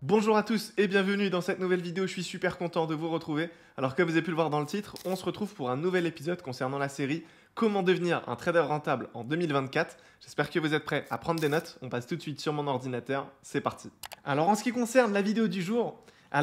Bonjour à tous et bienvenue dans cette nouvelle vidéo, je suis super content de vous retrouver. Alors comme vous avez pu le voir dans le titre, on se retrouve pour un nouvel épisode concernant la série Comment devenir un trader rentable en 2024. J'espère que vous êtes prêts à prendre des notes, on passe tout de suite sur mon ordinateur, c'est parti. Alors en ce qui concerne la vidéo du jour, on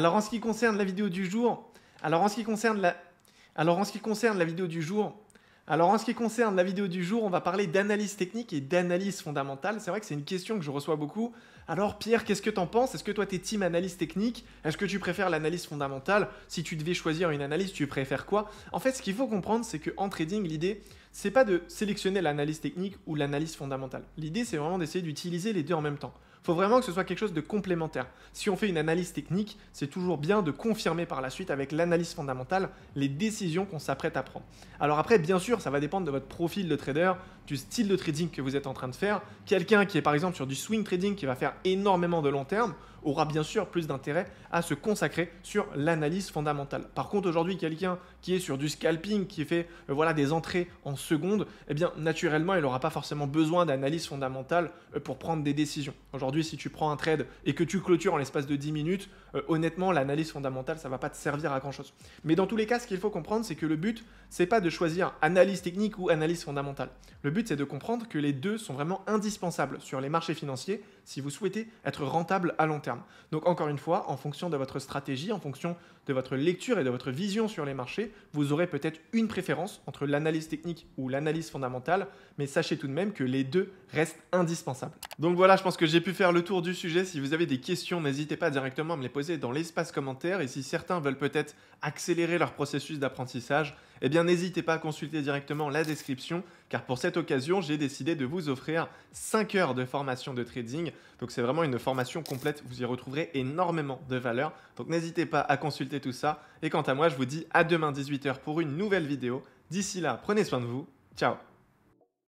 va parler d'analyse technique et d'analyse fondamentale. C'est vrai que c'est une question que je reçois beaucoup. Alors Pierre, qu'est-ce que tu en penses? Est-ce que toi tu es team analyse technique? Est-ce que tu préfères l'analyse fondamentale? Si tu devais choisir une analyse, tu préfères quoi? En fait, ce qu'il faut comprendre, c'est qu'en trading, l'idée, c'est pas de sélectionner l'analyse technique ou l'analyse fondamentale. L'idée, c'est vraiment d'essayer d'utiliser les deux en même temps. Il faut vraiment que ce soit quelque chose de complémentaire. Si on fait une analyse technique, c'est toujours bien de confirmer par la suite avec l'analyse fondamentale les décisions qu'on s'apprête à prendre. Alors après, bien sûr, ça va dépendre de votre profil de trader, du style de trading que vous êtes en train de faire. Quelqu'un qui est par exemple sur du swing trading, qui va faire énormément de long terme, aura bien sûr plus d'intérêt à se consacrer sur l'analyse fondamentale. Par contre, aujourd'hui, quelqu'un qui est sur du scalping, qui fait des entrées en seconde, eh bien naturellement, il n'aura pas forcément besoin d'analyse fondamentale pour prendre des décisions. Aujourd'hui, si tu prends un trade et que tu clôtures en l'espace de 10 minutes, honnêtement, l'analyse fondamentale, ça ne va pas te servir à grand-chose. Mais dans tous les cas, ce qu'il faut comprendre, c'est que le but, c'est pas de choisir analyse technique ou analyse fondamentale. Le but, c'est de comprendre que les deux sont vraiment indispensables sur les marchés financiers si vous souhaitez être rentable à long terme. Donc encore une fois, en fonction de votre stratégie, en fonction de votre lecture et de votre vision sur les marchés, vous aurez peut-être une préférence entre l'analyse technique ou l'analyse fondamentale, mais sachez tout de même que les deux restent indispensables. Donc voilà, je pense que j'ai pu faire le tour du sujet. Si vous avez des questions, n'hésitez pas directement à me les poser dans l'espace commentaire. Et si certains veulent peut-être accélérer leur processus d'apprentissage, eh bien n'hésitez pas à consulter directement la description, car pour cette occasion, j'ai décidé de vous offrir 5 heures de formation de trading. Donc c'est vraiment une formation complète, vous y retrouverez énormément de valeur. Donc n'hésitez pas à consulter tout ça. Et quant à moi, je vous dis à demain 18 h pour une nouvelle vidéo. D'ici là, prenez soin de vous. Ciao!